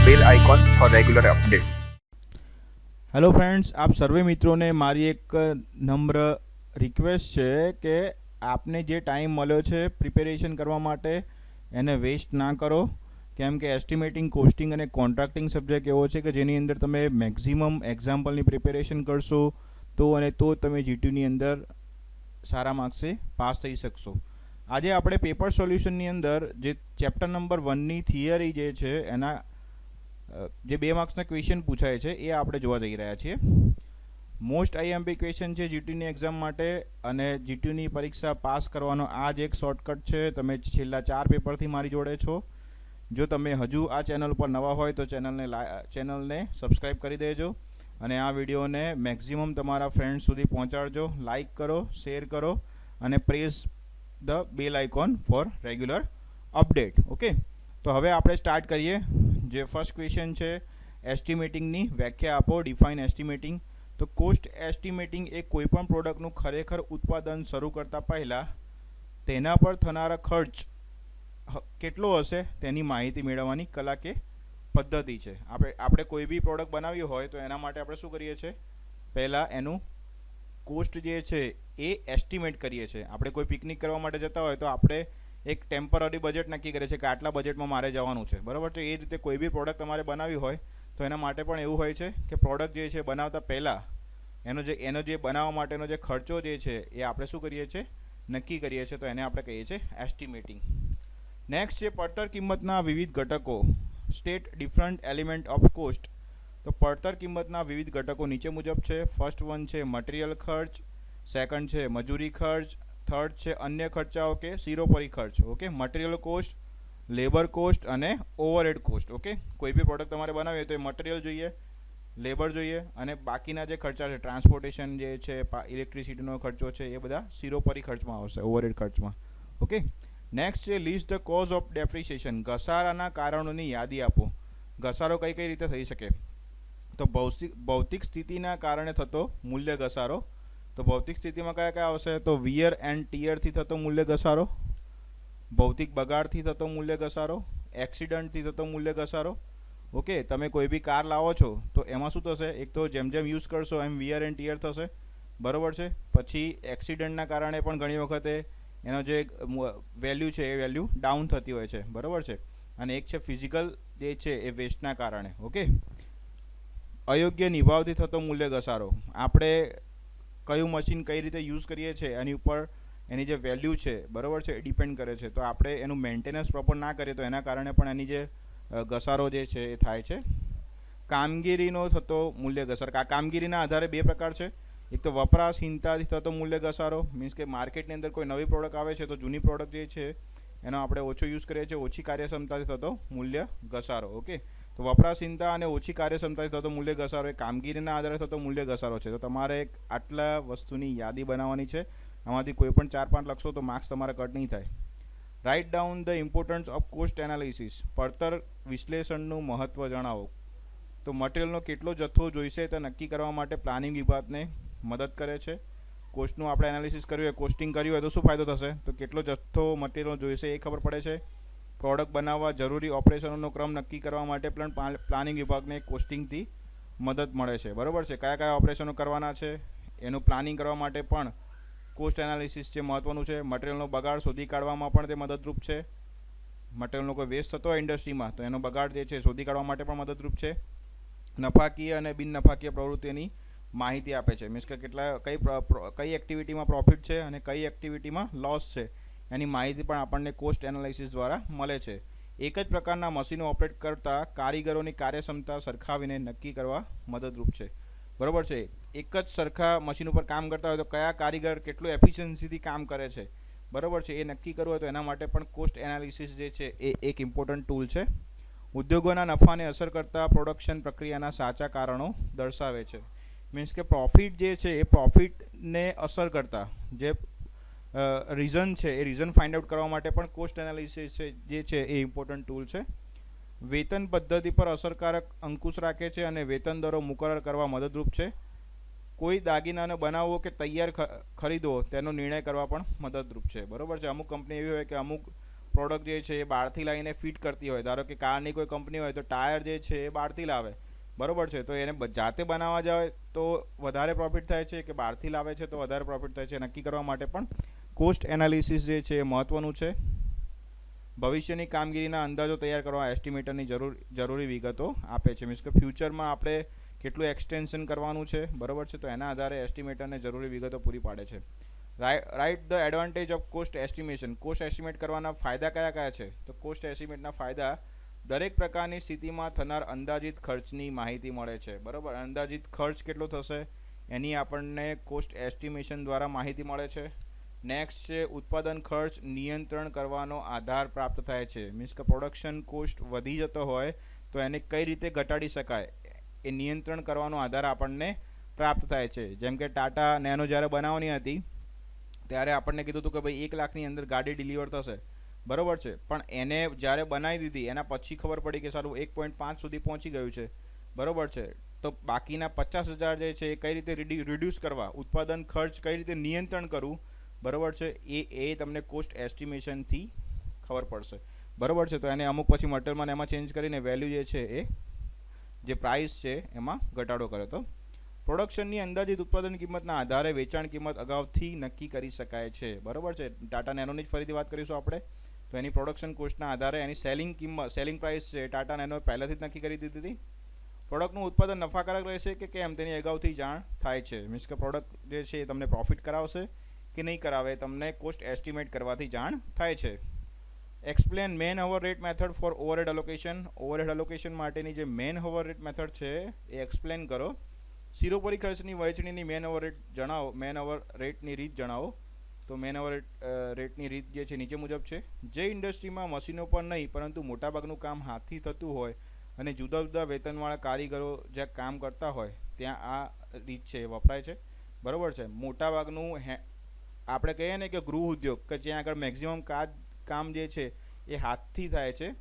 bell icon for regular update. Hello friends, આપ સર્વે મિત્રોને મારી એક નમ્ર રિક્વેસ્ટ છે કે આપને જે ટાઈમ મળ્યો છે પ્રિપેરેશન કરવા માટે એને વેસ્ટ ના કરો, કેમ કે એસ્ટિમેટિંગ, કોસ્ટિંગ અને કોન્ટ્રાક્ટિંગ સબ્જેક્ટ એવો છે કે જેની અંદર તમે મેક્સિમમ એક્ઝામ્પલની પ્રિપેરેશન કરશો તો તમે જીટીયુની અંદર સારા માર્ક્સે પાસ થઈ શકશો. આજે આપણે પેપર સોલ્યુશનની અંદર જે ચેપ્ટર નંબર 1ની થિયરી જે છે એના જે 2 માર્ક્સના ક્વેશ્ચન પૂછાય છે એ આપણે જોવા જઈ રહ્યા છીએ. મોસ્ટ આઈએમપી ક્વેશ્ચન છે જીટીયુની એક્ઝામ માટે, અને જીટીયુની પરીક્ષા પાસ કરવાનો આ જ એક શોર્ટકટ છે. તમે છેલ્લા 4 પેપરથી મારી જોડે છો. જો તમે હજુ આ ચેનલ પર નવા હોય તો ચેનલને સબસ્ક્રાઈબ કરી દેજો અને આ વિડીયોને મેક્સિમમ તમારા ફ્રેન્ડ્સ સુધી પહોંચાડજો. લાઇક કરો, શેર કરો અને press the bell icon for regular update. Okay, તો હવે આપણે સ્ટાર્ટ કરીએ. જે ફર્સ્ટ ક્વેશ્ચન છે, એસ્ટિમેટિંગની વ્યાખ્યા આપો. ડિફાઇન એસ્ટિમેટિંગ. તો કોસ્ટ એસ્ટિમેટિંગ એ કોઈપણ પ્રોડક્ટનું ખરેખર ઉત્પાદન શરૂ કરતા પહેલાં તેના પર થનારા ખર્ચ કેટલો હશે તેની માહિતી મેળવવાની કલા કે પદ્ધતિ છે. આપણે કોઈ બી પ્રોડક્ટ બનાવ્યું હોય તો એના માટે આપણે શું કરીએ છીએ? પહેલાં એનું કોસ્ટ જે છે એ એસ્ટિમેટ કરીએ છીએ. આપણે કોઈ પિકનિક કરવા માટે જતા હોય તો આપણે એક ટેમ્પરરી બજેટ નક્કી કરે છે કે આટલા બજેટમાં મારે જવાનું છે, બરાબર છે. એ રીતે કોઈ બી પ્રોડક્ટ તમારે બનાવવી હોય તો એના માટે પણ એવું હોય છે કે પ્રોડક્ટ જે છે બનાવતા પહેલાં એનો જે બનાવવા માટેનો જે ખર્ચો જે છે એ આપણે શું કરીએ છીએ? નક્કી કરીએ છીએ. તો એને આપણે કહીએ છીએ એસ્ટિમેટિંગ. નેક્સ્ટ છે પડતર કિંમતના વિવિધ ઘટકો. State different element of cost. તો પડતર કિંમતના વિવિધ ઘટકો નીચે મુજબ છે. ફર્સ્ટ વન છે મટીરિયલ ખર્ચ, સેકન્ડ છે મજૂરી ખર્ચ, થર્ડ છે અન્ય ખર્ચાઓ કે શિરોપરી ખર્ચ. Okay, material cost, labour cost અને ઓવરહેડ કોસ્ટ. ઓકે, કોઈ બી પ્રોડક્ટ તમારે બનાવીએ તો એ મટીરિયલ જોઈએ, લેબર જોઈએ અને બાકીના જે ખર્ચા છે, ટ્રાન્સપોર્ટેશન જે છે, ઇલેક્ટ્રિસિટીનો ખર્ચો છે, એ બધા શિરોપરી ખર્ચમાં આવશે, ઓવરહેડ ખર્ચમાં. ઓકે, નેક્સ્ટ છે list the cause of depreciation. ઘસારાના કારણોની યાદી આપો. ઘસારો કઈ કઈ રીતે થઈ શકે? તો ભૌતિક સ્થિતિના કારણે થતો મૂલ્ય ઘસારો. તો ભૌતિક સ્થિતિમાં કયા કયા આવશે? તો વિયર એન્ડ ટીયરથી થતો મૂલ્ય ઘસારો, ભૌતિક બગાડથી થતો મૂલ્ય ઘસારો, એક્સિડન્ટથી થતો મૂલ્ય ઘસારો. ઓકે, તમે કોઈ બી કાર લાવો છો તો એમાં શું થશે? એક તો જેમ જેમ યુઝ કરશો એમ વિયર એન્ડ ટીયર થશે, બરાબર છે. પછી એક્સિડન્ટના કારણે પણ ઘણી વખતે એનો જે વેલ્યુ છે એ વેલ્યુ ડાઉન થતી હોય છે, બરાબર છે. અને એક છે ફિઝિકલ જે છે એ વેસ્ટના કારણે. ઓકે, અયોગ્ય નિભાવથી થતો મૂલ્ય ઘસારો. આપણે કયું મશીન કઈ રીતે યુઝ કરીએ છીએ એની ઉપર એની જે વેલ્યુ છે, બરાબર છે, એ ડિપેન્ડ કરે છે. તો આપણે એનું મેન્ટેનન્સ પ્રોપર ના કરીએ તો એના કારણે પણ એની જે ઘસારો જે છે એ થાય છે. કામગીરીનો થતો મૂલ્ય ઘસારો. કામગીરીના આધારે 2 પ્રકાર છે. એક તો વપરાશહીનતાથી થતો મૂલ્ય ઘસારો, મીન્સ કે માર્કેટની અંદર કોઈ નવી પ્રોડક્ટ આવે છે તો જૂની પ્રોડક્ટ જે છે એનો આપણે ઓછો યુઝ કરીએ છીએ, ઓછી કાર્યક્ષમતાથી થતો મૂલ્ય ઘસારો. ઓકે, તો વપરાશહીનતા અને ઓછી કાર્યક્ષમતાથી થતો મૂલ્ય ઘસારો એ કામગીરીના આધારે થતો મૂલ્ય ઘસારો છે. તો તમારે આટલા વસ્તુની યાદી બનાવવાની છે. આમાંથી કોઈ પણ 4-5 લખશો તો માર્ક્સ તમારા કટ નહીં થાય. Write down the importance of cost analysis. પડતર વિશ્લેષણનું મહત્ત્વ જણાવો. તો મટીરિયલનો કેટલો જથ્થો જોઈશે તે નક્કી કરવા માટે પ્લાનિંગ વિભાગને મદદ કરે છે. કોસ્ટનું આપણે એનાલિસિસ કર્યું હોય, કોસ્ટિંગ કર્યું હોય તો શું ફાયદો થશે? તો કેટલો જથ્થો મટીરિયલ જોઈશે એ ખબર પડે છે. પ્રોડક્ટ બનાવવા જરૂરી ઓપરેશનોનો ક્રમ નક્કી કરવા માટે પણ પ્લાનિંગ વિભાગને કોસ્ટિંગથી મદદ મળે છે, બરાબર છે. કયા કયા ઓપરેશનો કરવાના છે એનું પ્લાનિંગ કરવા માટે પણ કોસ્ટ એનાલિસિસ છે મહત્ત્વનું છે. મટીરિયલનો બગાડ શોધી કાઢવામાં પણ તે મદદરૂપ છે. મટીરિયલનો કોઈ વેસ્ટ થતો હોય ઇન્ડસ્ટ્રીમાં તો એનો બગાડ જે છે શોધી કાઢવા માટે પણ મદદરૂપ છે. નફાકીય અને બિન નફાકીય પ્રવૃત્તિની માહિતી આપે છે. મીન્સ કે કઈ એક્ટિવિટીમાં પ્રોફિટ છે અને કઈ એક્ટિવિટીમાં લોસ છે એની માહિતી પણ આપણને કોસ્ટ એનાલિસિસ દ્વારા મળે છે. એક જ પ્રકારના મશીનો ઓપરેટ કરતા કારીગરોની કાર્યક્ષમતા સરખાવીને નક્કી કરવા મદદરૂપ છે, બરાબર છે. એક જ સરખા મશીન ઉપર કામ કરતા હોય તો કયા કારીગર કેટલું એફિશિયન્સીથી કામ કરે છે, બરાબર છે, એ નક્કી કરવું હોય તો એના માટે પણ કોસ્ટ એનાલિસિસ જે છે એ એક ઇમ્પોર્ટન્ટ ટૂલ છે. ઉદ્યોગોના નફાને અસર કરતા પ્રોડક્શન પ્રક્રિયાના સાચા કારણો દર્શાવે છે. મીન્સ કે પ્રોફિટ જે છે એ પ્રોફિટને અસર કરતા જે રીઝન છે એ રીઝન ફાઇન્ડ આઉટ કરવા માટે પણ કોસ્ટ એનાલિસિસ જે છે એ ઇમ્પોર્ટન્ટ ટૂલ છે. વેતન પદ્ધતિ પર અસરકારક અંકુશ રાખે છે અને વેતન દરો મુકરર કરવા મદદરૂપ છે. કોઈ દાગીનાને બનાવવો કે તૈયાર ખરીદવો તેનો નિર્ણય કરવા પણ મદદરૂપ છે, બરાબર છે. અમુક કંપની એવી હોય કે અમુક પ્રોડક્ટ જે છે એ બહારથી લાવીને ફિટ કરતી હોય, ધારો કે કારની કોઈ કંપની હોય તો ટાયર જે છે એ બહારથી લાવે, બરોબર છે, તો એને જાતે બનાવવા જાય તો વધારે પ્રોફિટ થાય છે કે બહારથી લાવે છે તો વધારે પ્રોફિટ થાય છે, નક્કી કરવા માટે પણ કોસ્ટ એનાલિસિસ જે છે એ મહત્વનું છે. ભવિષ્યની કામગીરીના અંદાજો તૈયાર કરવા એસ્ટિમેટરની જરૂરી વિગતો આપે છે. મીન્સ કે ફ્યુચરમાં આપણે કેટલું એક્સટેન્શન કરવાનું છે, બરોબર છે, તો એના આધારે એસ્ટિમેટરને જરૂરી વિગતો પૂરી પાડે છે. Write the advantage of cost estimation. Cost estimate કરવાના ફાયદા કયા કયા છે? તો કોસ્ટ એસ્ટિમેટના ફાયદા: દરેક પ્રકારની સ્થિતિમાં થનાર અંદાજિત ખર્ચની માહિતી મળે છે, બરોબર. અંદાજિત ખર્ચ કેટલો થશે એની આપણને કોસ્ટ એસ્ટિમેશન દ્વારા માહિતી મળે છે. નેક્સ્ટ છે ઉત્પાદન ખર્ચ નિયંત્રણ કરવાનો આધાર પ્રાપ્ત થાય છે. મીન્સ કે પ્રોડક્શન કોસ્ટ વધી જતો હોય તો એને કઈ રીતે ઘટાડી શકાય એ નિયંત્રણ કરવાનો આધાર આપણને પ્રાપ્ત થાય છે. જેમ કે ટાટા નેનો જ્યારે બનાવવાની હતી ત્યારે આપણને કીધું હતું કે ભાઈ 1 લાખની અંદર ગાડી ડિલિવર થશે, બરોબર છે, પણ એને જ્યારે બનાવી દીધી એના પછી ખબર પડી કે સારું 1.5 સુધી પહોંચી ગયું છે, બરોબર છે, તો બાકીના 50,000 જે છે એ કઈ રીતે રિડ્યુસ કરવા, ઉત્પાદન ખર્ચ કઈ રીતે નિયંત્રણ કરવું, બરોબર છે, એ તમને કોસ્ટ એસ્ટિમેશનથી ખબર પડશે, બરોબર છે. તો એને અમુક પછી મટીરિયલમાં એમાં ચેન્જ કરીને વેલ્યુ જે છે એ જે પ્રાઇસ છે એમાં ઘટાડો કરે. તો પ્રોડક્શનની અંદાજિત ઉત્પાદન કિંમતના આધારે વેચાણ કિંમત અગાઉથી નક્કી કરી શકાય છે, બરોબર છે. ટાટા નેનોની જ ફરીથી વાત કરીશું આપણે, તો એની પ્રોડક્શન કોસ્ટના આધારે એની સેલિંગ પ્રાઇસ છે ટાટા નેનો પહેલાથી જ નક્કી કરી દીધી હતી. પ્રોડક્ટનું ઉત્પાદન નફાકારક રહેશે કે કેમ તેની અગાઉથી જાણ થાય છે. મીન્સ કે પ્રોડક્ટ જે છે એ તમને પ્રોફિટ કરાવશે કે નહીં કરાવે તમને કોસ્ટ એસ્ટિમેટ કરવાથી જાણ થાય છે. Explain man hour rate method for overhead allocation. Overhead allocation માટેની જે મેન અવર રેટ મેથડ છે એ એક્સપ્લેન કરો. શિરોપરી ખર્ચની વહેંચણીની મેન ઓવર રેટ જણાવો. મેન ઓવર રેટની રીત જણાવો. તો મેન ઓવર રેટની રીત જે છે નીચે મુજબ છે. જે ઇન્ડસ્ટ્રીમાં મશીનો પર નહીં પરંતુ મોટાભાગનું કામ હાથથી થતું હોય અને જુદા જુદા વેતનવાળા કારીગરો જ્યાં કામ કરતા હોય ત્યાં આ રીત છે એ વપરાય છે, બરોબર છે. મોટાભાગનું આપણે કહીએ ને કે ગૃહ ઉદ્યોગ કે જ્યાં આગળ મેક્સિમમ કામ જે છે એ હાથથી થાય છે,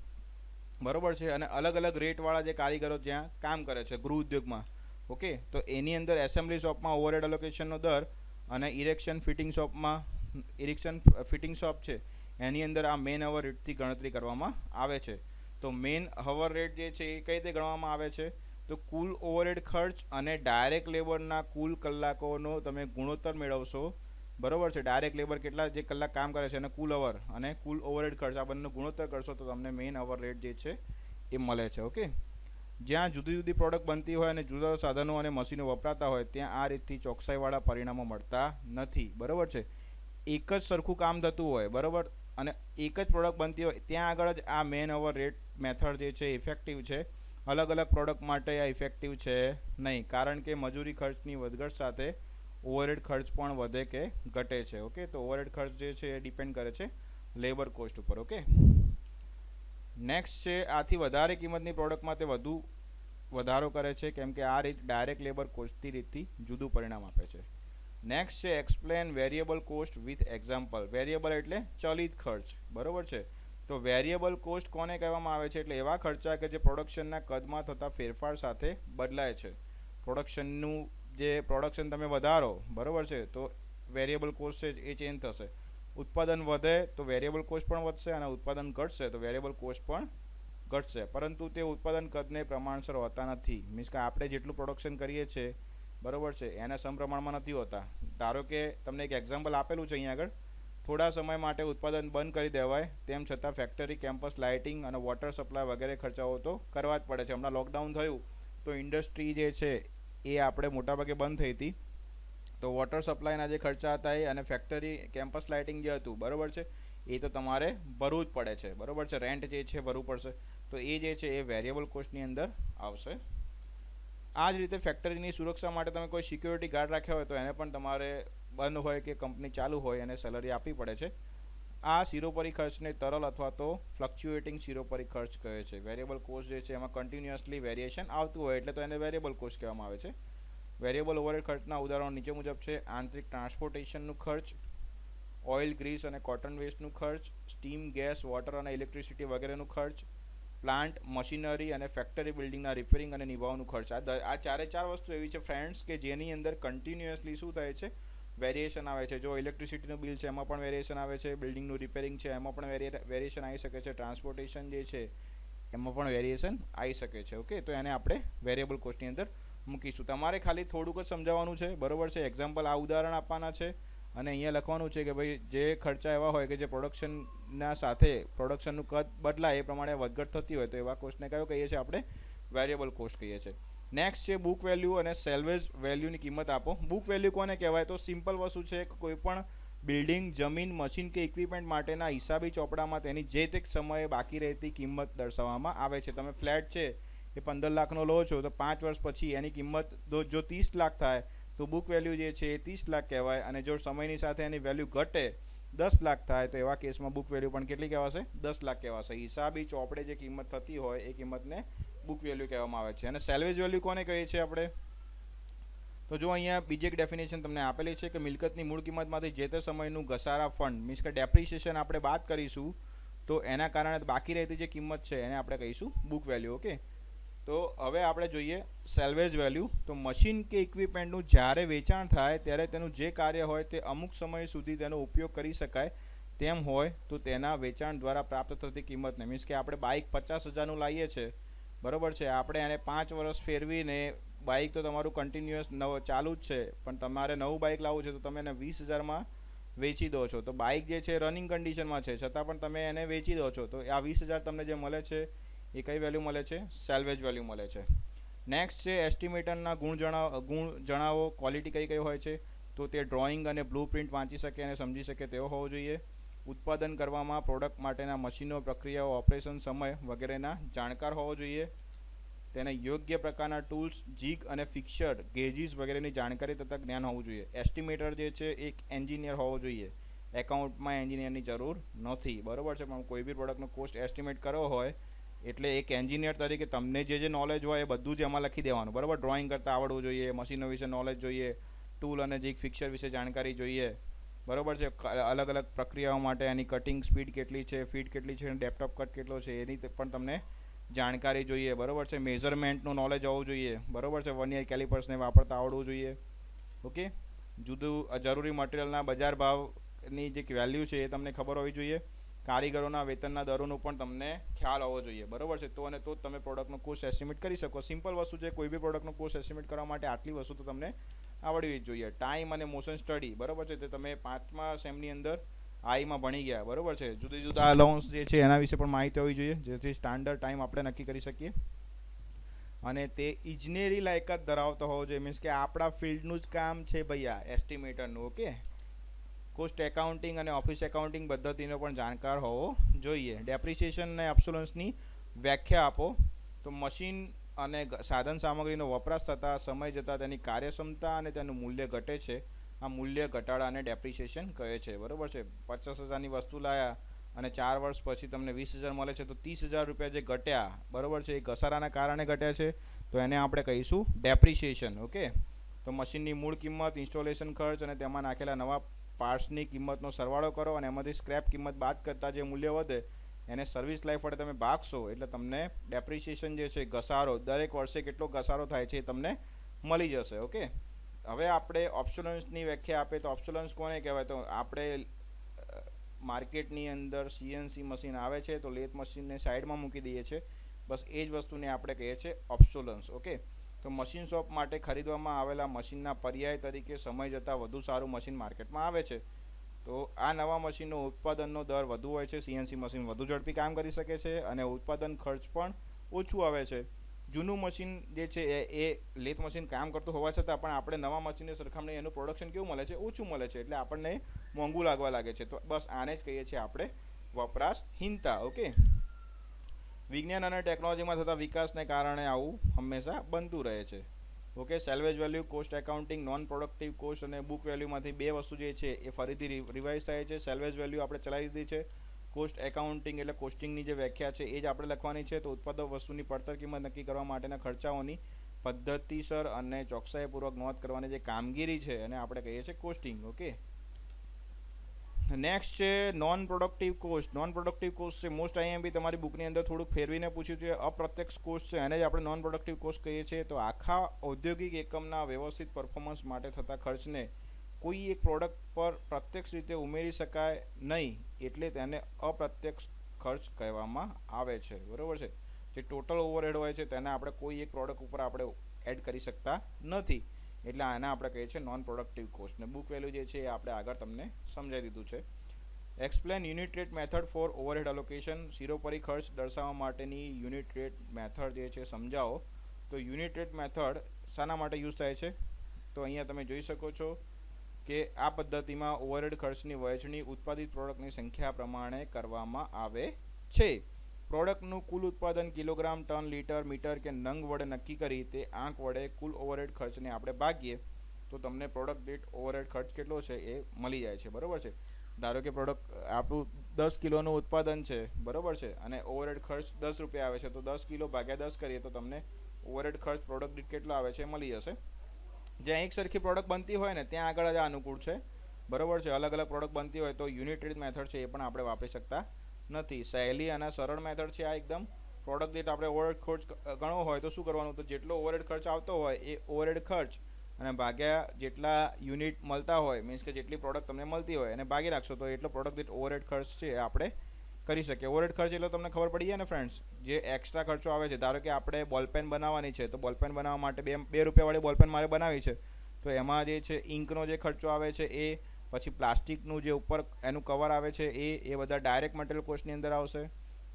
બરોબર છે, અને અલગ અલગ રેટવાળા જે કારીગરો જ્યાં કામ કરે છે ગૃહ ઉદ્યોગમાં, ઓકે, તો એની અંદર એસેમ્બલી શોપમાં ઓવરહેડ એલોકેશનનો દર અને ઇરેક્શન ફિટિંગ શોપ છે એની અંદર આ મેન અવર રેટથી ગણતરી કરવામાં આવે છે. તો મેન અવર રેટ જે છે એ કઈ રીતે ગણવામાં આવે છે? તો કુલ ઓવરહેડ ખર્ચ અને ડાયરેક્ટ લેબરના કુલ કલાકોનો તમે ગુણોત્તર મેળવશો, બરોબર છે. ડાયરેક્ટ લેબર કેટલા જે કલાક કામ કરે છે અને કુલ અવર અને કુલ ઓવરહેડ ખર્ચ આ બંનેનો ગુણોત્તર કરશો તો તમને મેઇન અવર રેટ જે છે એ મળે છે, ઓકે. જ્યાં જુદી જુદી પ્રોડક્ટ બનતી હોય અને જુદા જુદા સાધનો અને મશીનો વપરાતા હોય ત્યાં આ રીતથી ચોકસાઈવાળા પરિણામો મળતા નથી, બરોબર છે. એક જ સરખું કામ થતું હોય, બરોબર, અને એક જ પ્રોડક્ટ બનતી હોય ત્યાં આગળ જ આ મેન અવર રેટ મેથડ જે છે ઇફેક્ટિવ છે. અલગ અલગ પ્રોડક્ટ માટે આ ઇફેક્ટિવ છે નહીં, કારણ કે મજૂરી ખર્ચની વધઘટ સાથે ઓવરહેડ ખર્ચ પણ વધે કે ઘટે છે, ઓકે. તો ઓવરહેડ ખર્ચ જે છે એ ડિપેન્ડ કરે છે લેબર કોસ્ટ ઉપર, ઓકે. નેક્સ્ટ છે આથી વધારે કિંમતની પ્રોડક્ટમાં તે વધારો કરે છે કેમ કે આ રીત ડાયરેક્ટ લેબર કોસ્ટની રીતથી જુદું પરિણામ આપે છે. નેક્સ્ટ છે explain variable cost with example. Variable એટલે ચલિત ખર્ચ, બરોબર છે. તો વેરિયેબલ કોસ્ટ કોને કહેવામાં આવે છે? એટલે એવા ખર્ચા કે જે પ્રોડક્શનના કદમાં થતા ફેરફાર સાથે બદલાય છે. પ્રોડક્શન તમે વધારો, બરોબર છે, તો વેરિયેબલ કોસ્ટ છે એ ચેન્જ થશે. ઉત્પાદન વધે તો વેરિયેબલ કોસ્ટ પણ વધશે અને ઉત્પાદન ઘટશે તો વેરિયેબલ કોસ્ટ પણ ઘટશે, પરંતુ તે ઉત્પાદન કદને પ્રમાણસર હોતા નથી. મીન્સ કે આપણે જેટલું પ્રોડક્શન કરીએ છીએ, બરોબર છે, એના સમપ્રમાણમાં નથી હોતા. ધારો કે તમને એક એક્ઝામ્પલ આપેલું છે અહીંયા આગળ, થોડા સમય માટે ઉત્પાદન બંધ કરી દેવાય તેમ છતાં ફેક્ટરી, કેમ્પસ, લાઇટિંગ અને વોટર સપ્લાય વગેરે ખર્ચાઓ તો કરવા જ પડે છે. હમણાં લોકડાઉન થયું તો ઇન્ડસ્ટ્રી જે છે એ આપણે મોટાભાગે બંધ થઈ હતી, તો વોટર સપ્લાયના જે ખર્ચા હતા એ અને ફેક્ટરી, કેમ્પસ લાઇટિંગ જે હતું, બરોબર છે, એ તો તમારે ભરવું જ પડે છે, બરોબર છે, રેન્ટ જે છે ભરવું પડશે, તો એ જે છે એ વેરિયેબલ કોસ્ટની અંદર આવશે. આ જ રીતે ફેક્ટરીની સુરક્ષા માટે તમે કોઈ સિક્યોરિટી ગાર્ડ રાખ્યા હોય તો એને પણ તમારે બંધ હોય કે કંપની ચાલુ હોય એને સેલરી આપવી પડે છે. આ શિરોપરી ખર્ચને તરલ અથવા તો ફ્લક્ચ્યુએટિંગ શિરોપરી ખર્ચ કહે છે. વેરિયેબલ કોસ્ટ જે છે એમાં કન્ટિન્યુઅસલી વેરિએશન આવતું હોય એટલે તો એને વેરિયેબલ કોસ્ટ કહેવામાં આવે છે. વેરિયેબલ ઓવરહેડ ખર્ચના ઉદાહરણો નીચે મુજબ છે. આંતરિક ટ્રાન્સપોર્ટેશનનું ખર્ચ, ઓઇલ, ગ્રીસ અને કોટન વેસ્ટનું ખર્ચ, સ્ટીમ, ગેસ, વોટર અને ઇલેક્ટ્રિસિટી વગેરેનું ખર્ચ, પ્લાન્ટ, મશીનરી અને ફેક્ટરી બિલ્ડિંગના રિપેરિંગ અને નિભાવવાનું ખર્ચ. આ ચારે ચાર વસ્તુ એવી છે ફ્રેન્ડ્સ કે જેની અંદર કન્ટિન્યુઅસલી શું થાય છે? વેરિએશન આવે છે. જો ઇલેક્ટ્રિસિટીનું બિલ છે એમાં પણ વેરિએશન આવે છે, બિલ્ડિંગનું રિપેરિંગ છે એમાં પણ વેરિએશન આવી શકે છે, ટ્રાન્સપોર્ટેશન જે છે એમાં પણ વેરિએશન આવી શકે છે. ઓકે, તો એને આપણે વેરિયેબલ કોસ્ટની અંદર મૂકીશું. તમારે ખાલી થોડુંક જ સમજાવવાનું છે, બરોબર છે. એક્ઝામ્પલ આ ઉદાહરણ આપવાના છે અને અહીંયા લખવાનું છે કે ભાઈ જે ખર્ચા એવા હોય કે જે પ્રોડક્શનના સાથે પ્રોડક્શનનું કદ બદલાય એ પ્રમાણે વધઘટ થતી હોય તો એવા કોસ્ટને કયો કહીએ છીએ આપણે? વેરિયેબલ કોસ્ટ કહીએ છીએ. નેક્સ્ટ છે બુક વેલ્યુ અને સેલ્વેજ વેલ્યુની કિંમત આપો. બુક વેલ્યુ કોને કહેવાય? તો સિમ્પલ વસ્તુ છે કે કોઈ પણ બિલ્ડિંગ, જમીન, મશીન કે ઇક્વિપમેન્ટ માટેના હિસાબી ચોપડામાં તેની જે તે સમયે બાકી રહેતી કિંમત દર્શાવવામાં આવે છે. તમે ફ્લેટ છે એ 15 લાખનો લો છો તો 5 વર્ષ પછી એની કિંમત જો 30 લાખ થાય તો બુક વેલ્યુ જે છે એ 30 લાખ કહેવાય, અને જો સમયની સાથે એની વેલ્યુ ઘટે 10 લાખ થાય તો એવા કેસમાં બુક વેલ્યુ પણ કેટલી કહેવાશે? 10 લાખ કહેવાશે. હિસાબી ચોપડે જે કિંમત થતી હોય એ કિંમતને બુક વેલ્યુ કહેવામાં આવે છે. અને સેલ્વેજ વેલ્યુ કોને કહીએ છીએ આપણે? તો જો અહીંયા બીજી એક ડેફિનેશન તમને આપેલી છે કે મિલકતની મૂળ કિંમતમાંથી જે તે સમયનું ઘસારા ફંડ, મીન્સ કે ડેપ્રિસિએશન આપણે વાત કરીશું તો એના કારણે બાકી રહેતી જે કિંમત છે એને આપણે કહીશું બુક વેલ્યુ. ઓકે, તો હવે આપણે જોઈએ સેલ્વેજ વેલ્યુ. તો મશીન કે ઇક્વિપમેન્ટનું જ્યારે વેચાણ થાય ત્યારે તેનું જે કાર્ય હોય તે અમુક સમય સુધી તેનો ઉપયોગ કરી શકાય તેમ હોય તો તેના વેચાણ દ્વારા પ્રાપ્ત થતી કિંમતને, મીન્સ કે આપણે બાઇક 50,000નું લાવીએ છીએ, બરોબર છે, આપણે એને 5 વર્ષ ફેરવીને બાઇક તો તમારું કન્ટિન્યુઅસ ચાલુ જ છે, પણ તમારે નવું બાઇક લાવવું છે તો તમે એને 20,000માં વેચી દો છો. તો બાઇક જે છે રનિંગ કન્ડિશનમાં છે છતાં પણ તમે એને વેચી દો છો, તો આ 20,000 તમને જે મળે છે એ કઈ વેલ્યુ મળે છે? સેલ્વેજ વેલ્યુ મળે છે. નેક્સ્ટ છે એસ્ટિમેટરના ગુણ જણાવો. ક્વોલિટી કઈ કઈ હોય છે? તો તે ડ્રોઈંગ અને બ્લુ પ્રિન્ટ વાંચી શકે અને સમજી શકે તેવો હોવો જોઈએ. ઉત્પાદન કરવામાં પ્રોડક્ટ માટેના મશીનો, પ્રક્રિયાઓ, ઓપરેશન સમય વગેરેના જાણકાર હોવો જોઈએ. તેને યોગ્ય પ્રકારના ટૂલ્સ, જીગ અને ફિક્સર, ગેજીસ વગેરેની જાણકારી તથા જ્ઞાન હોવું જોઈએ. એસ્ટિમેટર જે છે એક એન્જિનિયર હોવો જોઈએ. એકાઉન્ટમાં એન્જિનિયરની જરૂર નથી, બરોબર છે, પણ કોઈ બી પ્રોડક્ટનો કોસ્ટ એસ્ટિમેટ કરવો હોય એટલે એક એન્જિનિયર તરીકે તમને જે નોલેજ હોય એ બધું જ એમાં લખી દેવાનું, બરાબર. ડ્રોઈંગ કરતાં આવડવું જોઈએ, મશીનો વિશે નોલેજ જોઈએ, ટૂલ અને જીગ ફિક્સર વિશે જાણકારી જોઈએ, બરોબર છે. અલગ અલગ પ્રક્રિયાઓ માટે એની કટિંગ સ્પીડ કેટલી છે, ફીટ કેટલી છે, ડેપ્થ ઓફ કટ કેટલો છે એની પણ તમને જાણકારી જોઈએ, બરોબર છે. મેઝરમેન્ટનું નોલેજ હોવું જોઈએ, બરોબર છે. વર્નિયર કેલિપર્સને વાપરતા આવડવું જોઈએ. ઓકે, જુદું જરૂરી મટીરિયલના બજાર ભાવની જે વેલ્યુ છે એ તમને ખબર હોવી જોઈએ. કારીગરોના વેતનના દરોનું પણ તમને ખ્યાલ હોવો જોઈએ, બરોબર છે. તો જ તમે પ્રોડક્ટનો કોસ્ટ એસ્ટિમેટ કરી શકો. સિમ્પલ વસ્તુ છે, કોઈ બી પ્રોડક્ટનો કોસ્ટ એસ્ટિમેટ કરવા માટે આટલી વસ્તુ તો તમને આવડવી જ જોઈએ. ટાઈમ અને મોશન સ્ટડી, બરોબર છે, તે તમે 5મા સેમની અંદર આઈમાં ભણી ગયા, બરોબર છે. જુદા જુદા અલાઉન્સ જે છે એના વિશે પણ માહિતી હોવી જોઈએ જેથી સ્ટાન્ડર્ડ ટાઈમ આપણે નક્કી કરી શકીએ. અને તે ઇજનેરી લાયકાત ધરાવતો હોવો જોઈએ, મીન્સ કે આપણા ફિલ્ડનું જ કામ છે ભૈયા એસ્ટિમેટરનું. ઓકે, કોસ્ટ એકાઉન્ટિંગ અને ઓફિસ એકાઉન્ટિંગ પદ્ધતિનો પણ જાણકાર હોવો જોઈએ. ડેપ્રિસિએશન અને ઓબ્સોલન્સની વ્યાખ્યા આપો. તો મશીન અને સાધન સામગ્રીનો વપરાશ થતાં સમય જતાં તેની કાર્યક્ષમતા અને તેનું મૂલ્ય ઘટે છે. આ મૂલ્ય ઘટાડાને ડેપ્રિસિએશન કહે છે, બરોબર છે. 50,000ની વસ્તુ લાયા અને 4 વર્ષ પછી તમને 20,000 મળે છે તો 30,000 રૂપિયા જે ઘટ્યા, બરોબર છે, એ ઘસારાના કારણે ઘટ્યા છે, તો એને આપણે કહીશું ડેપ્રિસિએશન. ઓકે, તો મશીનની મૂળ કિંમત, ઇન્સ્ટોલેશન ખર્ચ અને તેમાં નાખેલા નવા પાર્ટ્સની કિંમતનો સરવાળો કરો અને એમાંથી સ્ક્રેપ કિંમત બાદ કરતાં જે મૂલ્ય વધે એને સર્વિસ લાઈફ વડે તમે ભાગશો એટલે તમને ડેપ્રિસિએશન જે છે, ઘસારો, દરેક વર્ષે કેટલો ઘસારો થાય છે એ તમને મળી જશે. ઓકે, હવે આપણે ઓબ્સોલન્સની વ્યાખ્યા આપે તો ઓબ્સોલન્સ કોને કહેવાય? તો આપણે માર્કેટની અંદર સીએનસી મશીન આવે છે તો લેથ મશીનને સાઈડમાં મૂકી દઈએ છીએ, બસ એ જ વસ્તુને આપણે કહીએ છીએ ઓબ્સોલન્સ. ઓકે, તો મશીન શોપ માટે ખરીદવામાં આવેલા મશીનના પર્યાય તરીકે સમય જતાં વધુ સારું મશીન માર્કેટમાં આવે છે. તો આ નવા મશીનનો ઉત્પાદનનો દર વધુ હોય છે. સીએનસી મશીન વધુ ઝડપી કામ કરી શકે છે અને ઉત્પાદન ખર્ચ પણ ઓછું આવે છે. જૂનું મશીન જે છે એ લેથ મશીન કામ કરતું હોવા છતાં પણ આપણે નવા મશીનની સરખામણી એનું પ્રોડક્શન કેવું મળે છે? ઓછું મળે છે, એટલે આપણને મોંઘું લાગવા લાગે છે. તો બસ આને જ કહીએ છીએ આપણે વપરાશહીનતા. ઓકે, વિજ્ઞાન અને ટેકનોલોજીમાં થતા વિકાસને કારણે આવું હંમેશા બનતું રહે છે. Okay, salvage value, cost accounting, non productive cost અને બુક વેલ્યુમાંથી બે વસ્તુ જે છે એ ફરીથી રિવાઇઝ થાય છે. સેલ્વેજ વેલ્યુ આપણે ચલાવી દીધી છે. કોસ્ટ એકાઉન્ટિંગ એટલે કોસ્ટિંગની જે વ્યાખ્યા છે એ જ આપણે લખવાની છે. તો ઉત્પાદક વસ્તુની પડતર કિંમત નક્કી કરવા માટેના ખર્ચાઓની પદ્ધતિસર અને ચોકસાઈપૂર્વક નોંધ કરવાની જે કામગીરી છે એને આપણે કહીએ છીએ કોસ્ટિંગ. ઓકે, નેક્સ્ટ છે non productive cost. Non productive cost છે મોસ્ટ આઈએમપી તમારી બુકની અંદર થોડુંક ફેરવીને પૂછ્યું છે. અપ્રત્યક્ષ કોસ્ટ છે, એને જ આપણે નોન પ્રોડક્ટિવ કોસ્ટ કહીએ છીએ. તો આખા ઔદ્યોગિક એકમના વ્યવસ્થિત પરફોર્મન્સ માટે થતા ખર્ચને કોઈ એક પ્રોડક્ટ પર પ્રત્યક્ષ રીતે ઉમેરી શકાય નહીં, એટલે તેને અપ્રત્યક્ષ ખર્ચ કહેવામાં આવે છે. બરાબર છે. જે ટોટલ ઓવરહેડ હોય છે તેને આપણે કોઈ એક પ્રોડક્ટ ઉપર આપણે એડ કરી શકતા નથી, એટલે આને આપણે કહીએ છીએ નોન પ્રોડક્ટિવ કોસ્ટ. ને બુક વેલ્યુ જે છે એ આપણે આગળ તમને સમજાવી દીધું છે. Explain unit rate method for overhead allocation. શિરોપરી ખર્ચ દર્શાવવા માટેની યુનિટ રેટ મેથડ જે છે સમજાવો. તો યુનિટ રેટ મેથડ શાના માટે યુઝ થાય છે? તો અહીંયા તમે જોઈ શકો છો કે આ પદ્ધતિમાં ઓવરહેડ ખર્ચની વહેંચણી ઉત્પાદિત પ્રોડક્ટની સંખ્યા પ્રમાણે કરવામાં આવે છે. પ્રોડક્ટનું કુલ ઉત્પાદન કિલોગ્રામ, ટન, લીટર, મીટર કે નંગ વડે નક્કી કરી તે આંક વડે કુલ ઓવરહેડ ખર્ચને આપણે ભાગીએ તો તમને પ્રોડક્ટ દીઠ ઓવરહેડ ખર્ચ કેટલો છે એ મળી જાય છે. બરાબર છે. ધારો કે પ્રોડક્ટ આપણું 10 કિલોનું ઉત્પાદન છે, બરાબર છે, અને ઓવરહેડ ખર્ચ 10 રૂપિયા આવે છે, તો 10 કિલો ભાગ્યા 10 કરીએ તો તમને ઓવરહેડ ખર્ચ પ્રોડક્ટ દીઠ કેટલો આવે છે મળી જશે. જ્યાં એક સરખી પ્રોડક્ટ બનતી હોય ને ત્યાં આગળ જ આ અનુકૂળ છે. બરાબર છે. અલગ અલગ પ્રોડક્ટ બનતી હોય તો યુનિટ રેટ મેથડ છે એ પણ આપણે વાપરી શકતા નથી. સહેલી અને સરળ મેથડ છે આ એકદમ. પ્રોડક્ટ દીઠ આપણે ઓવરહેડ ખર્ચ ગણવો હોય તો શું કરવાનું? તો જેટલો ઓવરહેડ ખર્ચ આવતો હોય એ ઓવરહેડ ખર્ચ અને ભાગ્યા જેટલા યુનિટ મળતા હોય, મીન્સ કે જેટલી પ્રોડક્ટ તમને મળતી હોય એને ભાગી રાખશો તો એટલો પ્રોડક્ટ દીઠ ઓવરહેડ ખર્ચ છે એ આપણે કરી શકીએ. ઓવરહેડ ખર્ચ એટલે તમને ખબર પડી જાય ને ફ્રેન્ડ્સ, જે એક્સ્ટ્રા ખર્ચો આવે છે. ધારો કે આપણે બોલપેન બનાવવાની છે, તો બોલપેન બનાવવા માટે 2 રૂપિયાવાળી બોલપેન મારે બનાવી છે, તો એમાં જે છે ઇંકનો જે ખર્ચો આવે છે એ, પછી પ્લાસ્ટિકનું જે ઉપર એનું કવર આવે છે એ બધા ડાયરેક્ટ મટીરિયલ કોસ્ટની અંદર આવશે.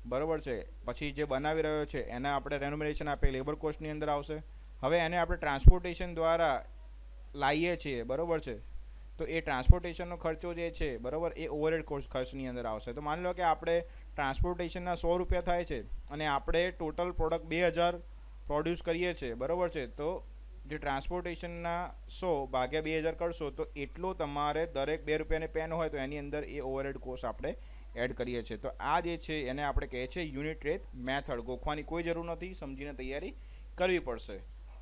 બરાબર છે. પછી જે બનાવી રહ્યો છે એના આપણે રેન્યુમરેશન આપીએ, લેબર કોસ્ટની અંદર આવશે. હવે એને આપણે ટ્રાન્સપોર્ટેશન દ્વારા લાવીએ છીએ, બરાબર છે, તો એ ટ્રાન્સપોર્ટેશનનો ખર્ચો જે છે, બરાબર, એ ઓવરહેડ ખર્ચની અંદર આવશે. તો માની લો કે આપણે ટ્રાન્સપોર્ટેશનના 100 રૂપિયા થાય છે અને આપણે ટોટલ પ્રોડક્ટ 2000 પ્રોડ્યુસ કરીએ છીએ, બરાબર છે, તો જે ટ્રાન્સપોર્ટેશનના 100 ભાગ્યા 2000 કરશો તો એટલો તમારે દરેક 2 રૂપિયાની પેન હોય તો એની અંદર એ ઓવરહેડ કોસ્ટ આપણે એડ કરીએ છીએ. તો આ જે છે એને આપણે કહીએ છીએ યુનિટ રેટ મેથડ. ગોખવાની કોઈ જરૂર નથી, સમજીને તૈયારી કરવી પડશે.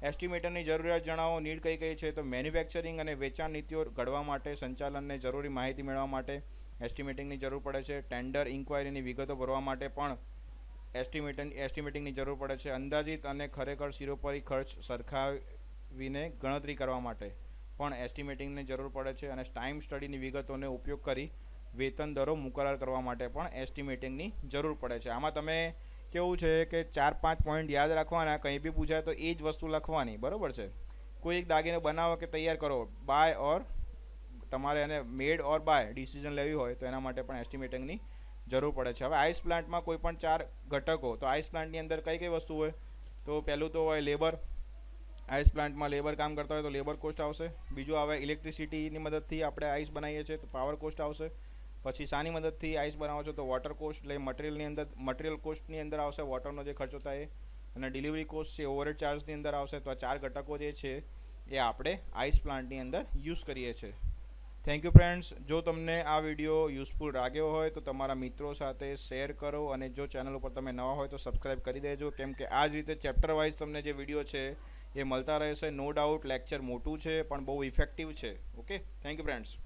એસ્ટિમેટરની જરૂરિયાત જણાવો. નીડ કઈ કઈ છે? તો મેન્યુફેક્ચરિંગ અને વેચાણ નીતિઓ ઘડવા માટે, સંચાલનને જરૂરી માહિતી મેળવવા માટે એસ્ટિમેટિંગની જરૂર પડે છે. ટેન્ડર ઇન્ક્વાયરીની વિગતો ભરવા માટે પણ એસ્ટિમેટિંગની જરૂર પડે છે. અંદાજિત અને ખરેખર શિરોપરી ખર્ચ સરખાવીને ગણતરી કરવા માટે પણ એસ્ટિમેટિંગની જરૂર પડે છે. અને ટાઈમ સ્ટડીની વિગતોને ઉપયોગ કરી વેતન દરો મુકરર કરવા માટે પણ એસ્ટિમેટિંગની જરૂર પડે છે. આમાં તમે કેવું છે કે 4-5 પોઈન્ટ યાદ રાખવાના, કંઈ બી પૂછાય તો એ જ વસ્તુ લખવાની. બરાબર છે. કોઈ એક દાગીનો બનાવો કે તૈયાર કરો, બાય ઓર તમારે એને મેડ ઓર બાય ડિસિઝન લેવી હોય તો એના માટે પણ એસ્ટિમેટિંગની જરૂર પડે છે. હવે આઈસ પ્લાન્ટમાં કોઈ પણ 4 ઘટકો, તો આઈસ પ્લાન્ટની અંદર કઈ કઈ વસ્તુ હોય? તો પહેલું તો હોય લેબર. આઈસ પ્લાન્ટમાં લેબર કામ કરતા હોય તો લેબર કોસ્ટ આવશે. બીજું આવે ઇલેક્ટ્રિસિટીની મદદથી આપણે આઈસ બનાવીએ છીએ તો પાવર કોસ્ટ આવશે. પછી શાની મદદથી આઈસ બનાવો છો તો વોટર કોસ્ટ, એટલે મટીરિયલ કોસ્ટની અંદર આવશે, વોટરનો જે ખર્ચો થાય. અને ડિલિવરી કોસ્ટ છે ઓવરહેડ ચાર્જની અંદર આવશે. તો આ 4 ઘટકો જે છે એ આપણે આઈસ પ્લાન્ટની અંદર યુઝ કરીએ છીએ. Thank you friends. જો તમને આ વિડીયો યુઝફુલ લાગ્યો હોય તો તમારા મિત્રો સાથે શેર કરો, અને જો ચેનલ ઉપર તમે નવા હોય તો સબસ્ક્રાઈબ કરી દેજો, કેમ કે આ જ રીતે ચેપ્ટર વાઇઝ તમને જે વિડીયો છે એ મળતા રહેશે. નો ડાઉટ લેક્ચર મોટું છે પણ બહુ ઇફેક્ટિવ છે. Okay, thank you friends.